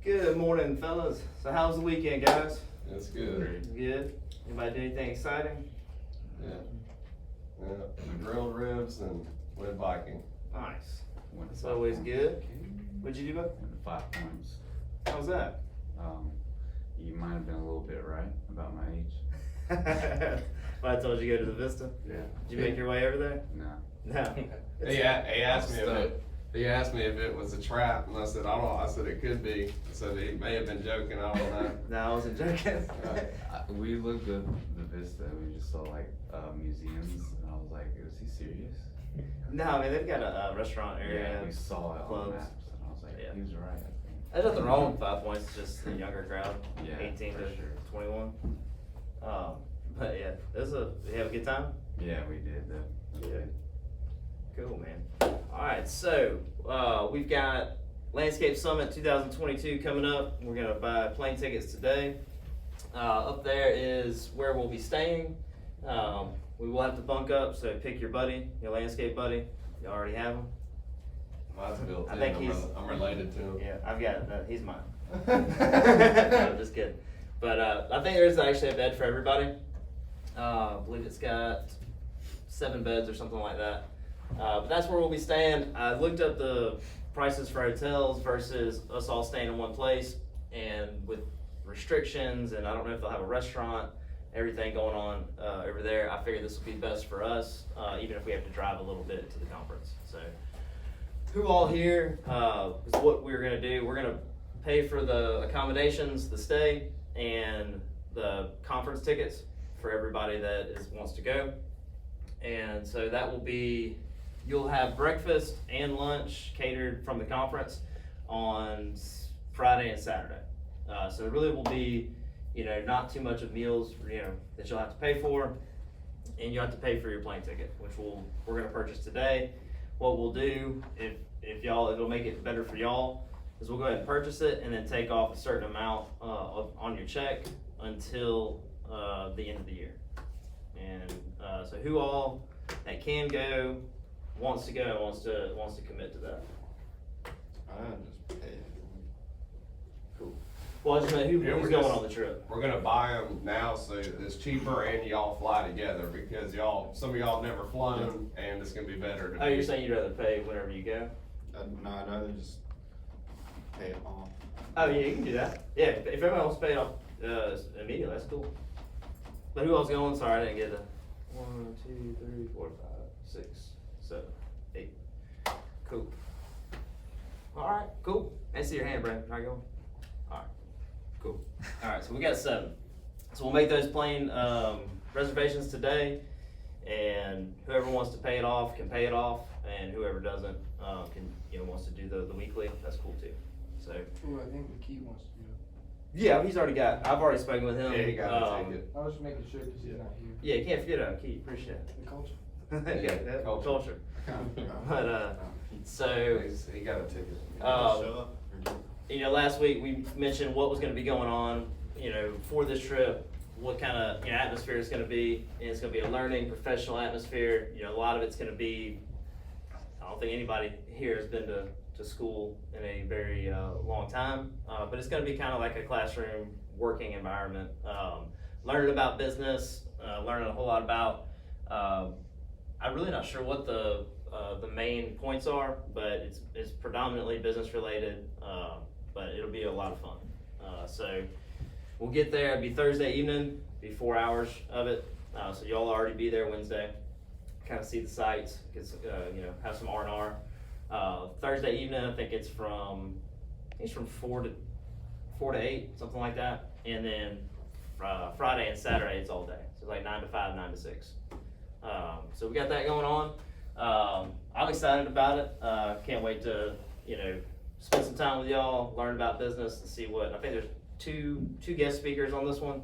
Good morning, fellas. So how's the weekend, guys? That's good. Good. Anybody do anything exciting? Yeah. Yeah. Grilled ribs and went biking. Nice. That's always good. What'd you do, bud? 5 points. How's that? You might have been a little bit right about my age. Well, I told you to go to the Vista. Yeah. Did you make your way over there? No. No. He asked me if it was a trap, and I said I said it could be. I said he may have been joking. I don't know. No, I wasn't joking. We looked at the Vista and we just saw like museums, and I was like, is he serious? No, I mean they've got a restaurant area. Yeah, we saw it on clubs. the maps, and I was like, Yeah. he was right, I think. There's nothing wrong with 5 points. It's just a younger crowd, Yeah, 18 for to sure. 21. But yeah, you have a good time. Yeah, we did. That was good. Cool, man. All right, so we've got Landscape Summit 2022 coming up. We're gonna buy plane tickets today. Up there is where we'll be staying. We will have to bunk up, so pick your buddy, your landscape buddy. You already have him. Mine's built I in. think I'm related to him. Yeah, I've got he's mine. No, just kidding. But I think there's actually a bed for everybody. I believe it's got 7 beds or something like that. But that's where we'll be staying. I looked up the prices for hotels versus us all staying in one place, and with restrictions, and I don't know if they'll have a restaurant, everything going on over there, I figured this would be best for us, even if we have to drive a little bit to the conference. So, who all here is what we're gonna do. We're gonna pay for the accommodations, the stay, and the conference tickets for everybody that wants to go. And so that will be, you'll have breakfast and lunch catered from the conference on Friday and Saturday. So it really will be, not too much of meals, that you'll have to pay for, and you'll have to pay for your plane ticket, which we're gonna purchase today. What we'll do, if it'll make it better for y'all, is we'll go ahead and purchase it and then take off a certain amount on your check until the end of the year. And so who all that can go, wants to go, wants to commit to that. I just pay it. Cool. Well, I just meant who's going on the trip. We're gonna buy them now so it's cheaper and y'all fly together because some of y'all have never flown and it's gonna be better to Oh, you're saying you'd rather pay whenever you go? No, I'd rather just pay it off. Oh yeah, you can do that. Yeah, if everybody wants to pay it off immediately, that's cool. But who else going? Sorry, I didn't get the 1, 2, 3, 4, 5, 6, 7, 8. Cool. All right, cool. I see your hand, Brad. How you going? All right, cool. All right, so we got 7. So we'll make those plane reservations today, and whoever wants to pay it off can pay it off, and whoever doesn't wants to do the weekly, that's cool too. So. Ooh, I think the key wants to do Yeah, I've already spoken with him. Yeah, he got to take it. it. I was just making sure because he's not here. Yeah, you can't forget about Keith, appreciate it. The culture. Yeah, that culture. But, But so, He got a ticket. show up. last week we mentioned what was gonna be going on, for this trip, what kind of, atmosphere it's gonna be, and it's gonna be a learning, professional atmosphere. A lot of it's gonna be, I don't think anybody here has been to school in a very long time, but it's gonna be kind of like a classroom working environment, learning about business, learning a whole lot about, I'm really not sure what the main points are, but it's predominantly business related, but it'll be a lot of fun. So we'll get there, it'll be Thursday evening, be 4 hours of it, so y'all already be there Wednesday, kind of see the sights, have some R&R. Thursday evening, I think it's from 4 to 8, something like that, and then Friday and Saturday it's all day, so it's like 9 to 5, 9 to 6. So we got that going on. I'm excited about it. Can't wait to spend some time with y'all, learn about business, and see what I think. There's two guest speakers on this one.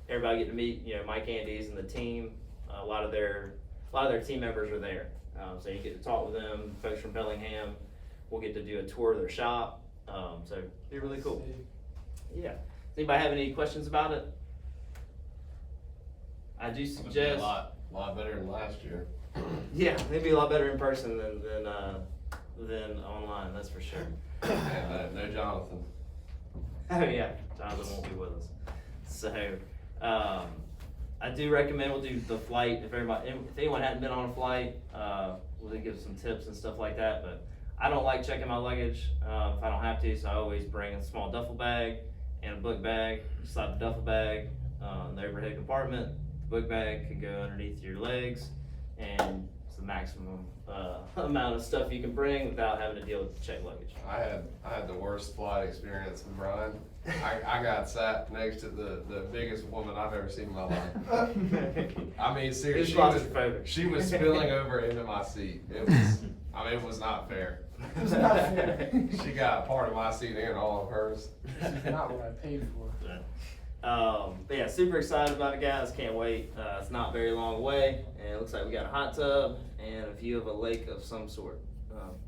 Everybody get to meet Mike Andes and the team. A lot of their team members are there. So you get to talk with them, folks from Bellingham. We'll get to do a tour of their shop. So it'll be really cool. Yeah. Does anybody have any questions about it? I do It's gonna be suggest. a lot better than last year. Yeah, it'd be a lot better in person than online. That's for sure. And no Jonathan. Oh yeah, Jonathan won't be with us. So, I do recommend we'll do the flight if anyone hadn't been on a flight, we'll give some tips and stuff like that. But I don't like checking my luggage if I don't have to, so I always bring a small duffel bag and a book bag. You slide the duffel bag in the overhead compartment. The book bag can go underneath your legs, and it's the maximum amount of stuff you can bring without having to deal with checked luggage. I had the worst flight experience with Brian. I got sat next to the biggest woman I've ever seen in my life. I mean, seriously, she was spilling over into my seat. It was not fair. It's not fair. She got part of my seat and all of hers. This is not what I paid for. But yeah, super excited about it, guys. Can't wait. It's not very long away, and it looks like we got a hot tub and a view of a lake of some sort.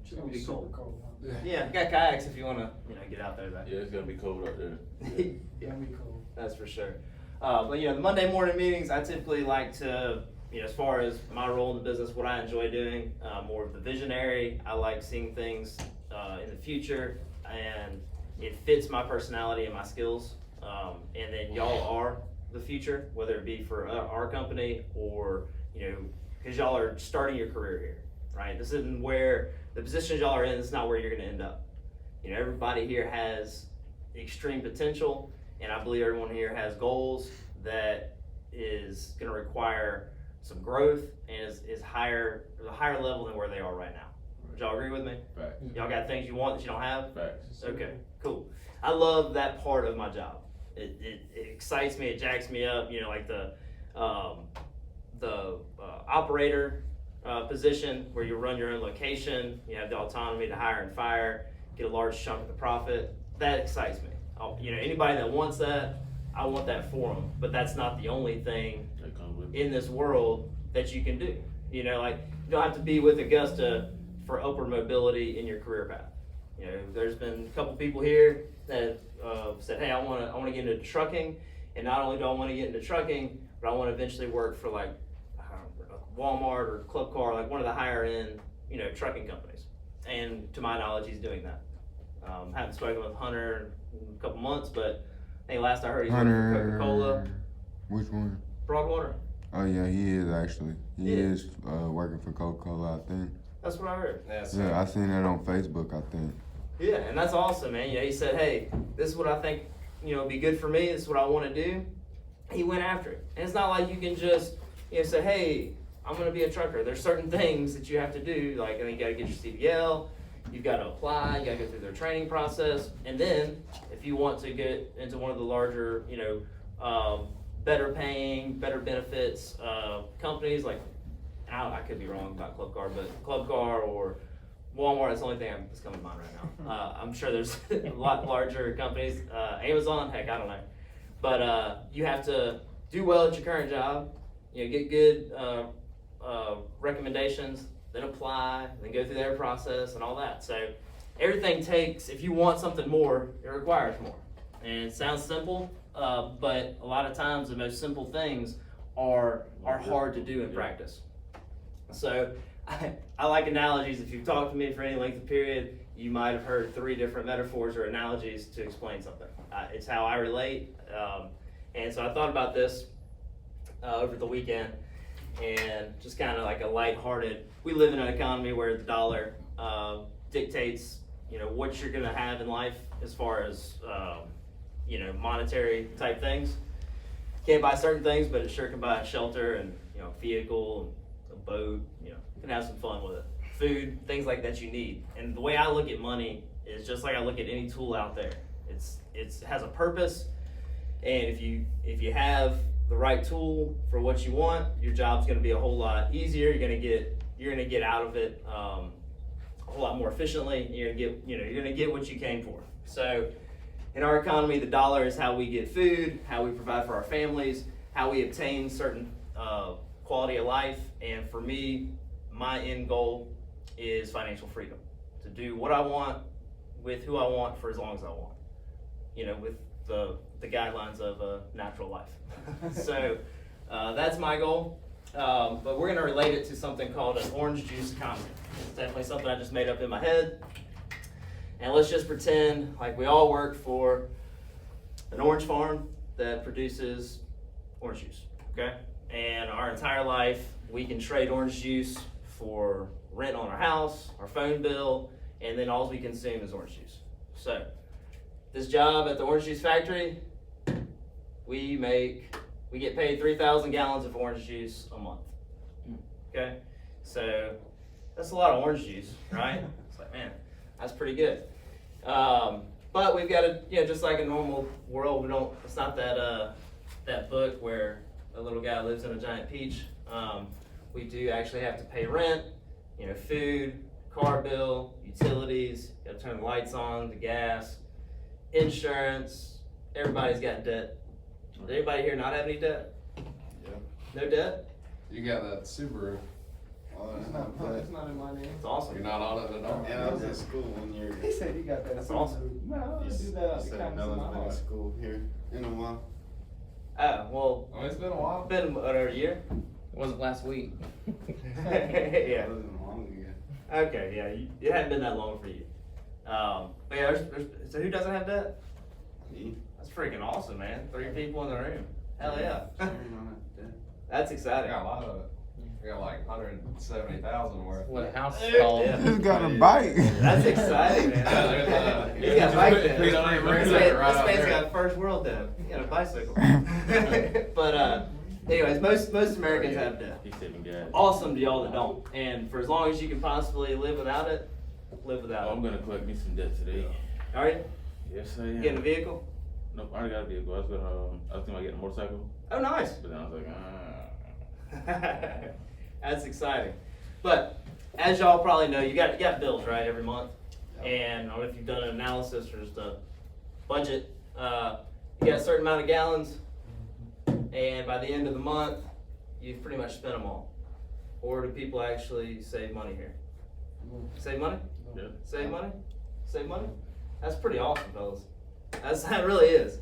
It's gonna be super cold. Huh? Yeah, got kayaks if you want to, get out there. Yeah, it's gonna be cold out there. It's gonna be cold. That's for sure. But the Monday morning meetings, I typically like to, as far as my role in the business, what I enjoy doing, more of the visionary. I like seeing things in the future, and it fits my personality and my skills. And then y'all are the future, whether it be for our company or, because y'all are starting your career here, right? This isn't where the positions y'all are in, this is not where you're going to end up. Everybody here has extreme potential, and I believe everyone here has goals that is going to require some growth and is a higher level than where they are right now. Would y'all agree with me? Facts. Y'all got things you want that you don't have? Facts. Okay, cool. I love that part of my job. It excites me, it jacks me up, like the operator position where you run your own location, you have the autonomy to hire and fire, get a large chunk of the profit. That excites me. Anybody that wants that, I want that for them. But that's not the only thing That comes with in this world that you can do. You don't have to be with Augusta for upward mobility in your career path. There's been a couple people here that said, hey, I want to get into trucking, and not only do I want to get into trucking, but I want to eventually work for like Walmart or Club Car, like one of the higher end, trucking companies. And to my knowledge, he's doing that. Haven't spoken with Hunter in a couple months, but I think last I heard he's working for Coca-Cola. Which one? Broadwater. Oh yeah, he is actually. He Yeah. is working for Coca-Cola, I think. That's what I heard. Yeah, I seen that on Facebook, I think. Yeah, and that's awesome, man. He said, hey, this is what I think, would be good for me. This is what I want to do. He went after it. And it's not like you can just, say, hey, I'm going to be a trucker. There's certain things that you have to do. Like, you got to get your CDL. You've got to apply. You got to go through their training process. And then if you want to get into one of the larger, better paying, better benefits companies, like, I could be wrong about Club Car, but Club Car or Walmart is the only thing that's coming to mind right now. I'm sure there's a lot larger companies. Amazon, heck, I don't know. But you have to do well at your current job, get good recommendations, then apply, then go through their process and all that. So everything takes, if you want something more, it requires more. And it sounds simple, but a lot of times the most simple things are hard to do in practice. So I like analogies. If you've talked to me for any length of period, you might have heard 3 different metaphors or analogies to explain something. It's how I relate. And so I thought about this over the weekend, and just kind of like a lighthearted, we live in an economy where the dollar dictates, what you're gonna have in life as far as, monetary type things. Can't buy certain things, but it sure can buy a shelter and, a vehicle, a boat, you can have some fun with it. Food, things like that you need. And the way I look at money is just like I look at any tool out there. It has a purpose, and if you have the right tool for what you want, your job's going to be a whole lot easier. You're going to get out of it a whole lot more efficiently. You're going to get what you came for. So in our economy, the dollar is how we get food, how we provide for our families, how we obtain certain quality of life. And for me, my end goal is financial freedom, to do what I want with who I want for as long as I want, with the guidelines of natural life. So that's my goal, but we're going to relate it to something called an orange juice economy. It's definitely something I just made up in my head. And let's just pretend like we all work for an orange farm that produces orange juice, okay? And our entire life, we can trade orange juice for rent on our house, our phone bill, and then all we consume is orange juice. So, this job at the orange juice factory, we get paid 3,000 gallons of orange juice a month. Okay? So, that's a lot of orange juice, right? It's like, man, that's pretty good. But we've got to, just like a normal world, it's not that book where a little guy lives in a giant peach. We do actually have to pay rent, food, car bill, utilities, got to turn the lights on, the gas, insurance. Everybody's got debt. Does anybody here not have any debt? Yeah. No debt? You got that Subaru. It's not in my name. It's awesome. You're not on it at all. And I was in school 1 year. He said he got that. That's awesome. No, I You do that. said no one's been in school here in a while. Oh, well, Oh, it's been a while. been over a year. It wasn't last week. Yeah. That wasn't long ago. Okay, yeah, it hadn't been that long for you. But yeah, so who doesn't have debt? Me? That's freaking awesome, man. 3 people in the room. Hell yeah. Sharing on it, yeah. That's I exciting. got a lot of it. I got like 170,000 worth. What a house Yeah. is called. Yeah. Just got a bike. That's exciting, man. You got a bike then. We don't even bring This it man- right this out man's there. got first world debt. He got a bicycle. But anyways, most Americans have debt. He's saving gas. Awesome to y'all that don't. And for as long as you can possibly live without it, live without Oh, I'm it. gonna collect me some debt today. All right? Yes, I am. Getting a vehicle? Nope, I already got a vehicle. I was thinking about getting a motorcycle, Oh, nice. but then I was like, That's exciting. But as y'all probably know, you got bills, right, every month. And I don't know if you've done an analysis or just a budget. You got a certain amount of gallons, and by the end of the month, you've pretty much spent them all. Or do people actually save money here? Save money? Yeah. Save money? Save money? That's pretty awesome, fellas. That really is.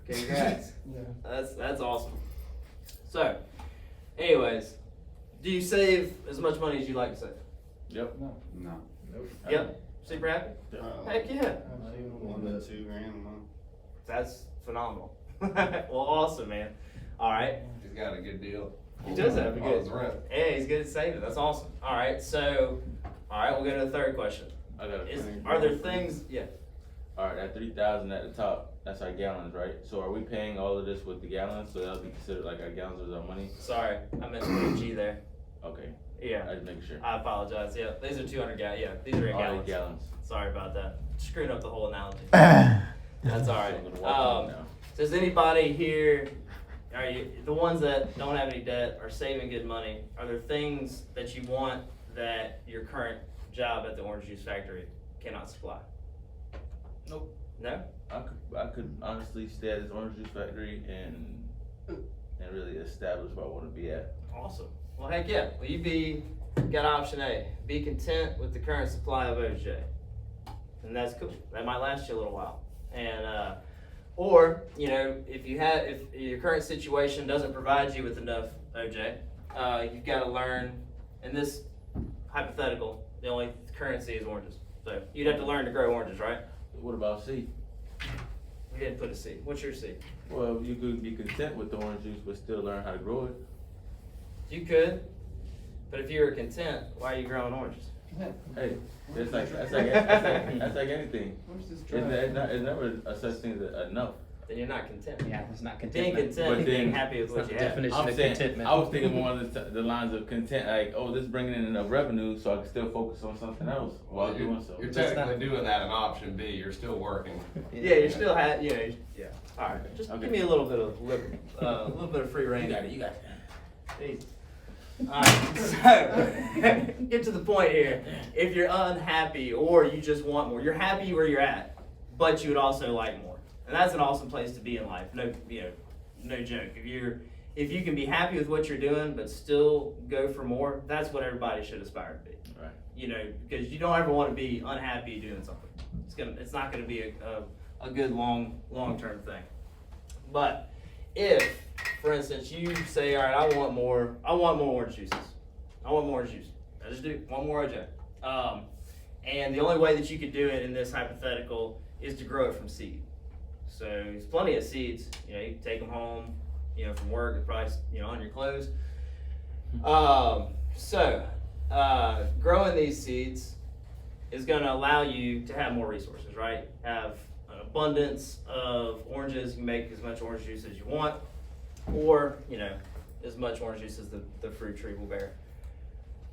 Congrats. Yeah. That's awesome. So, anyways, do you save as much money as you like to save? Yep. No. No. Yep. Super happy? Heck yeah. 1 to 2 grand a month. That's phenomenal. Well, awesome, man. All right. He's got a good deal. He does have a On good. his rent. Yeah, he's good at saving. That's awesome. All right. So, all right, we'll go to the third question. I got a Are there things? Yeah. Alright, that 3,000 at the top, that's our gallons, right? So are we paying all of this with the gallons, so that'll be considered like our gallons is our money? Sorry, I meant to put a G there. Okay, Yeah. I just making sure. I apologize. Yeah, these are 200 gallons. Yeah, these are in All gallons. the gallons. Sorry about that. Screwed up the whole analogy. That's That's all So I'm gonna right. walk in now. Does anybody here, the ones that don't have any debt, are saving good money? Are there things that you want that your current job at the orange juice factory cannot supply? Nope. No? I could honestly stay at this orange juice factory and really establish where I wanna be at. Awesome. Well, heck yeah. Well, got option A. Be content with the current supply of OJ. And that's cool. That might last you a little while. And, or, if your current situation doesn't provide you with enough OJ, you've got to learn, in this hypothetical, the only currency is oranges. So you'd have to learn to grow oranges, right? What about C? We didn't put a C. What's your C? Well, you could be content with the orange juice, but still learn how to grow it. You could, but if you were content, why are you growing oranges? Hey, that's like anything. Where's this It's never a such thing as enough. Then you're not content. Yeah, it's not Being contentment. content But is being then- happy with It's what not you the have. definition I'm of saying, contentment. I was thinking more of the lines of content, like, oh, this is bringing in enough revenue, so I can still focus on something else while doing so. You're That's technically doing that in option B, you're still working. Yeah, you're still yeah. All right, just Okay. give me a little bit of free reign. You got it, you got it. Easy. All right, so get to the point here. If you're unhappy or you just want more, you're happy where you're at, but you would also like more, and that's an awesome place to be in life. No joke. If you can be happy with what you're doing, but still go for more, that's what everybody should aspire to be. Right. Because you don't ever want to be unhappy doing something. It's not gonna be a good long-term thing. But if, for instance, you say, all right, I want more orange juices. I want more orange juice. I just do one more OJ. And the only way that you could do it in this hypothetical is to grow it from seed. So there's plenty of seeds, you know, you can take them home, you know, from work, probably, you know, on your clothes. Growing these seeds is gonna allow you to have more resources, right? Have an abundance of oranges, you can make as much orange juice as you want, or, you know, as much orange juice as the fruit tree will bear.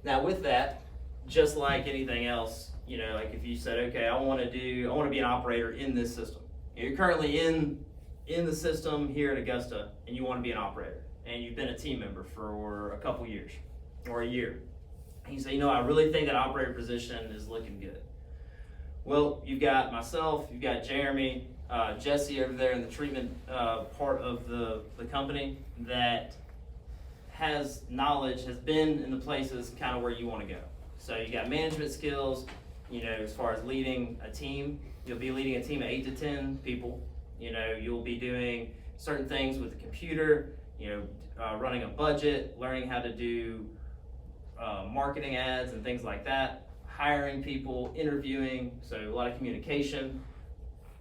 Now with that, just like anything else, you know, like if you said, okay, I wanna be an operator in this system. You're currently in the system here at Augusta, and you wanna be an operator, and you've been a team member for a couple years, or a year. And you say, you know, I really think that operator position is looking good. Well, you've got myself, you've got Jeremy, Jesse over there in the treatment part of the company that has knowledge, has been in the places kind of where you want to go. So you got management skills, you know, as far as leading a team. You'll be leading a team of 8 to 10 people. You know, you'll be doing certain things with the computer, you know, running a budget, learning how to do marketing ads and things like that, hiring people, interviewing, so a lot of communication,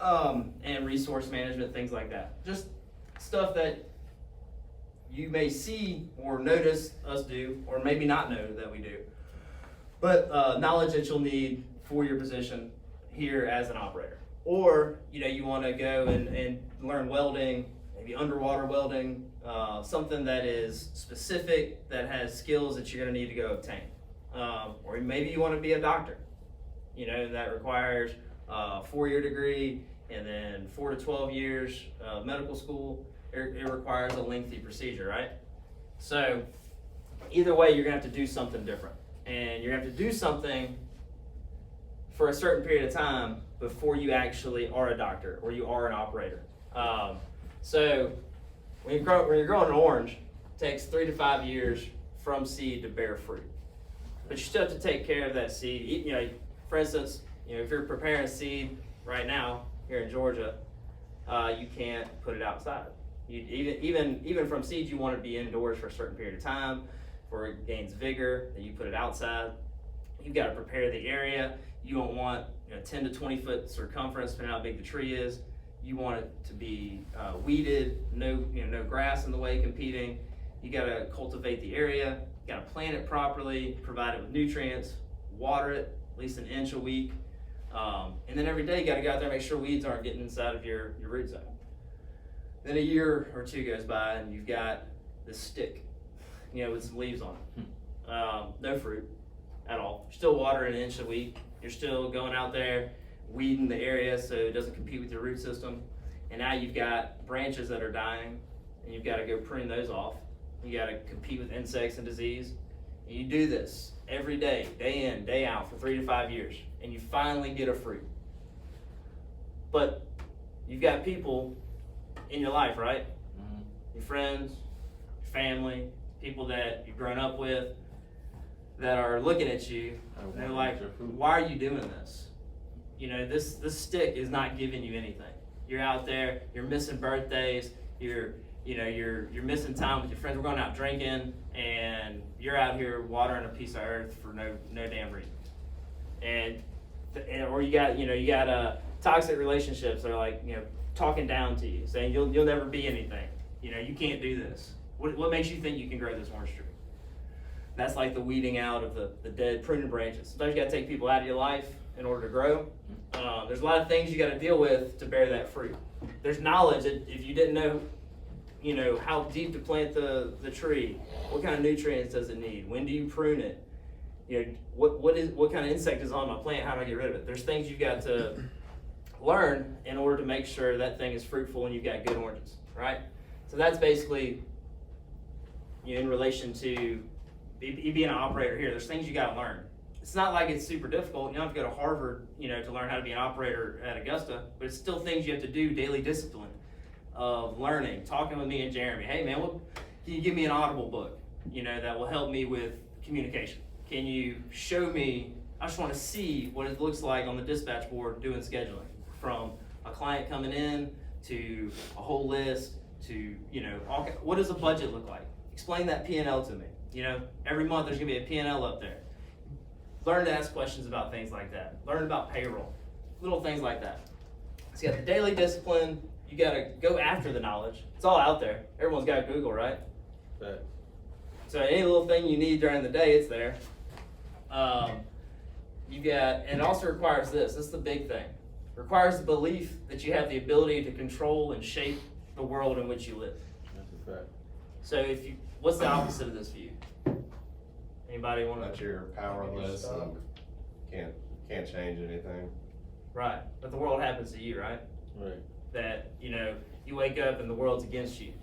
and resource management, things like that. Just stuff that you may see or notice us do, or maybe not know that we do, but knowledge that you'll need for your position here as an operator. Or, you know, you want to go and learn welding, maybe underwater welding, something that is specific, that has skills that you're going to need to go obtain. Or maybe you want to be a doctor, you know, that requires a 4-year degree and then 4 to 12 years of medical school. It requires a lengthy procedure, right? So either way, you're going to have to do something different. And you're going to have to do something for a certain period of time before you actually are a doctor or you are an operator. So when you're growing an orange, it takes 3 to 5 years from seed to bear fruit. But you still have to take care of that seed. You know, for instance, you know, if you're preparing seed right now here in Georgia, you can't put it outside. Even from seeds, you want it to be indoors for a certain period of time, where it gains vigor. Then you put it outside. You've got to prepare the area. You don't want, you know, 10 to 20 foot circumference, depending on how big the tree is. You want it to be weeded, no grass in the way competing. You got to cultivate the area. You got to plant it properly, provide it with nutrients, water it at least an inch a week, and then every day you got to go out there and make sure weeds aren't getting inside of your root zone. Then a year or two goes by and you've got this stick, you know, with some leaves on it. No fruit at all. You're still watering an inch a week. You're still going out there, weeding the area so it doesn't compete with your root system. And now you've got branches that are dying, and you've got to go prune those off. You got to compete with insects and disease. And you do this every day, day in, day out, for 3 to 5 years, and you finally get a fruit. But you've got people in your life, right? Mm-hmm. Your friends, your family, people that you've grown up with, that are looking at you, and they're like, why are you doing this? You know, this stick is not giving you anything. You're out there, you're missing birthdays, you're missing time with your friends. We're going out drinking, and you're out here watering a piece of earth for no damn reason. Or you got toxic relationships that are like, you know, talking down to you, saying you'll never be anything. You know, you can't do this. What makes you think you can grow this orange tree? That's like the weeding out of the dead pruning branches. Sometimes you got to take people out of your life in order to grow. There's a lot of things you got to deal with to bear that fruit. There's knowledge that if you didn't know, you know, how deep to plant the tree, what kind of nutrients does it need, when do you prune it, you know, what kind of insect is on my plant, how do I get rid of it? There's things you've got to learn in order to make sure that thing is fruitful and you've got good oranges, right? So that's basically, you know, in relation to you being an operator here. There's things you got to learn. It's not like it's super difficult. You don't have to go to Harvard, you know, to learn how to be an operator at Augusta, but it's still things you have to do, daily discipline of learning, talking with me and Jeremy. Hey man, can you give me an Audible book, you know, that will help me with communication? Can you show me, I just want to see what it looks like on the dispatch board doing scheduling, from a client coming in to a whole list to, you know, what does a budget look like? Explain that P&L to me. You know, every month there's gonna be a P&L up there. Learn to ask questions about things like that. Learn about payroll, little things like that. So you got the daily discipline, you gotta go after the knowledge. It's all out there. Everyone's got Google, right? But So any little thing you need during the day, it's there. And it also requires this. This is the big thing. It requires the belief that you have the ability to control and shape the world in which you live. that's a fact. So what's the opposite of this view? Anybody want That to? you're powerless and can't change anything. Right. But the world happens to you, right? Right. That, you wake up and the world's against you.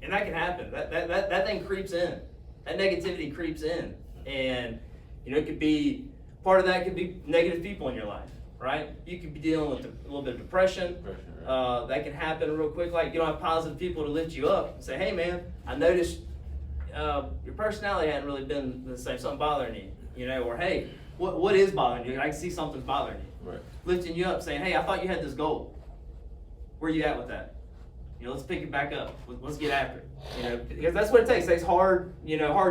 And that can happen. That thing creeps in. That negativity creeps in. And, it could be, part of that could be negative people in your life, right? You could be dealing with a little bit of depression. Right. That can happen real quick. Like, you don't have positive people to lift you up and say, hey man, I noticed your personality hadn't really been the same, something bothering you, or hey, what is bothering you? I can see something's bothering you. Right. Lifting you up, saying, hey, I thought you had this goal. Where are you at with that? Let's pick it back up. Let's get after it. Because that's what it takes. It takes hard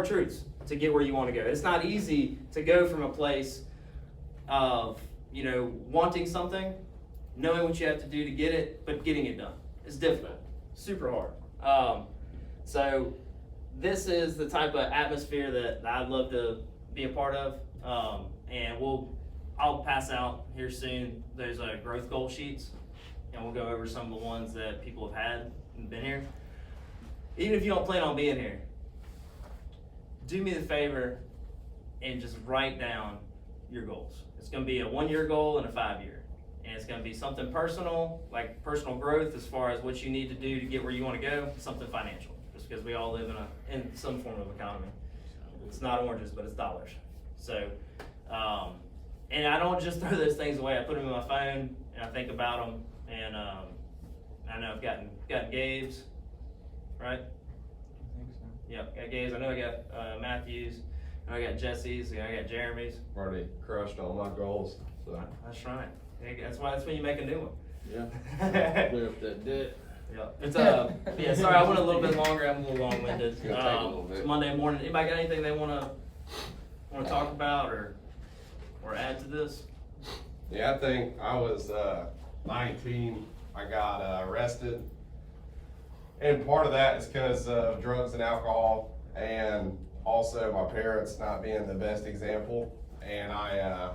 truths to get where you want to go. It's not easy to go from a place of, wanting something, knowing what you have to do to get it, but getting it done. It's difficult. Super hard. So this is the type of atmosphere that I'd love to be a part of. And I'll pass out here soon those growth goal sheets, and we'll go over some of the ones that people have had and been here. Even if you don't plan on being here, do me the favor and just write down your goals. It's going to be a 1-year goal and a 5-year. And it's going to be something personal, like personal growth as far as what you need to do to get where you want to go, something financial, just because we all live in some form of economy. It's not oranges, but it's dollars. So, and I don't just throw those things away. I put them in my phone and I think about them. And I know I've gotten Gabe's, right? I think so. Yep, got Gabe's. I know I got Matthew's. I know I got Jesse's. I got Jeremy's. Already crushed all my goals, so. That's right. That's when you make a new one. Yeah. Clear up that debt. Yep. It's yeah. Sorry, I went a little bit longer. I'm a little long-winded. It's gonna take a little bit. It's Monday morning. Anybody got anything they want to talk about or add to this? Yeah, I think I was 19, I got arrested. And part of that is because of drugs and alcohol, and also my parents not being the best example. And I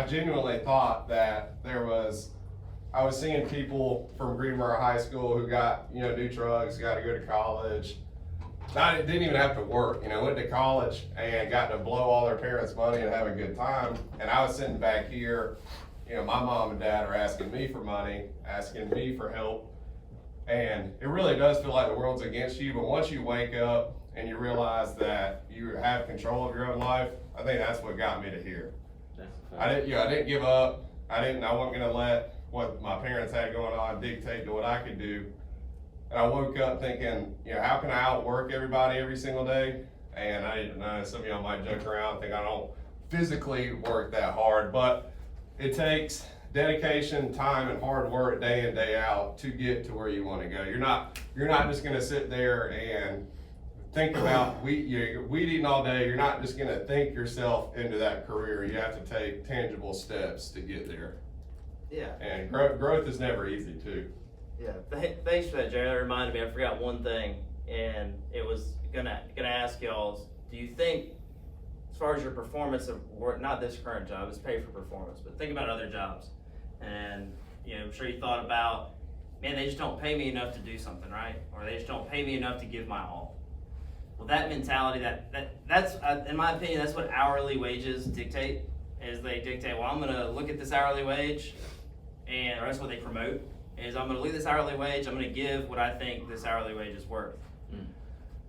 genuinely thought that I was seeing people from Greenboro High School who got, do drugs, got to go to college. Didn't even have to work, went to college and got to blow all their parents' money and have a good time. And I was sitting back here, my mom and dad are asking me for money, asking me for help. And it really does feel like the world's against you, but once you wake up and you realize that you have control of your own life, I think that's what got me to here. I didn't give up. I wasn't gonna let what my parents had going on dictate to what I could do. And I woke up thinking, how can I outwork everybody every single day? And I didn't know, some of y'all might joke around and think I don't physically work that hard, but it takes dedication, time, and hard work day in, day out to get to where you want to go. You're not just gonna sit there and think about weed eating all day. You're not just gonna think yourself into that career. You have to take tangible steps to get there. Yeah. And growth is never easy too. Yeah. Thanks for that, Jerry. That reminded me. I forgot one thing, and it was gonna ask y'all. Do you think, as far as your performance of work, not this current job, it's paid for performance, but think about other jobs, and I'm sure you thought about, man, they just don't pay me enough to do something, right? Or they just don't pay me enough to give my all. Well, that mentality, that's in my opinion, that's what hourly wages dictate. Is they dictate, well, I'm gonna look at this hourly wage, or that's what they promote. Is I'm gonna look at this hourly wage, I'm gonna give what I think this hourly wage is worth.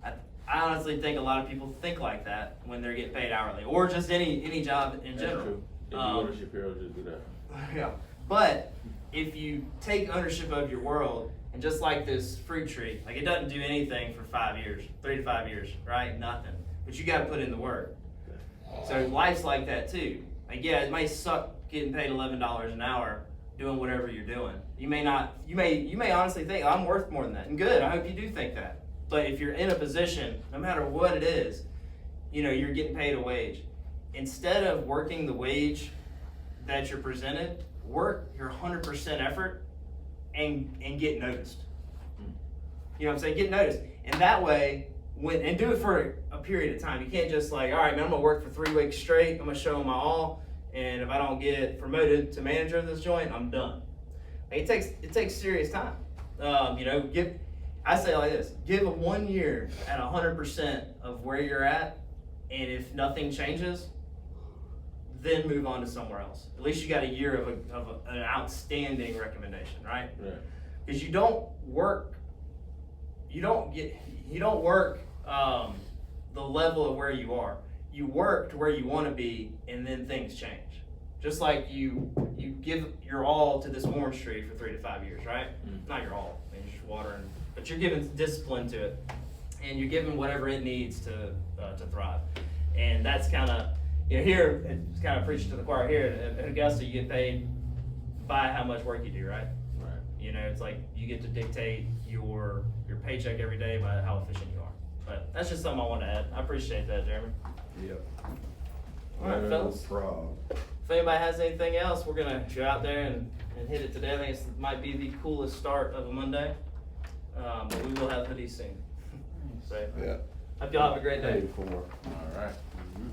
I honestly think a lot of people think like that when they're getting paid hourly, or just any job in general. True. If you ownership here, just do that. Yeah, but if you take ownership of your world, and just like this fruit tree, like it doesn't do anything for 5 years, 3 to 5 years, right? Nothing. But you got to put in the work. So life's like that too. Like, yeah, it may suck getting paid $11 an hour doing whatever you're doing. You may honestly think, I'm worth more than that. And good, I hope you do think that. But if you're in a position, no matter what it is, you're getting paid a wage. Instead of working the wage that you're presented, work your 100% effort and get noticed. You know what I'm saying? Get noticed. And that way, and do it for a period of time. You can't just like, all right, man, I'm gonna work for 3 weeks straight. I'm gonna show them my all. And if I don't get promoted to manager of this joint, I'm done. Like, it takes serious time. You know, I say it like this: give a 1 year at 100% of where you're at, and if nothing changes, then move on to somewhere else. At least you got a year of an outstanding recommendation, right? Right. Because you don't work the level of where you are. You work to where you want to be, and then things change. Just like you give your all to this orange tree for 3 to 5 years, right? Not your all, I mean, you're just watering, but you're giving discipline to it, and you're giving whatever it needs to thrive. And that's kind of, you know, here it's kind of preaching to the choir. Here at Augusta, you get paid by how much work you do, right? Right. You know, it's like you get to dictate your paycheck every day by how efficient you are. But that's just something I want to add. I appreciate that, Jeremy. Yep. All right, fellas. Problem. If anybody has anything else, we're gonna go out there and hit it today. I think it might be the coolest start of a Monday. But we will have hoodies soon. So, Yeah. hope y'all have a great day. Paid for. All right.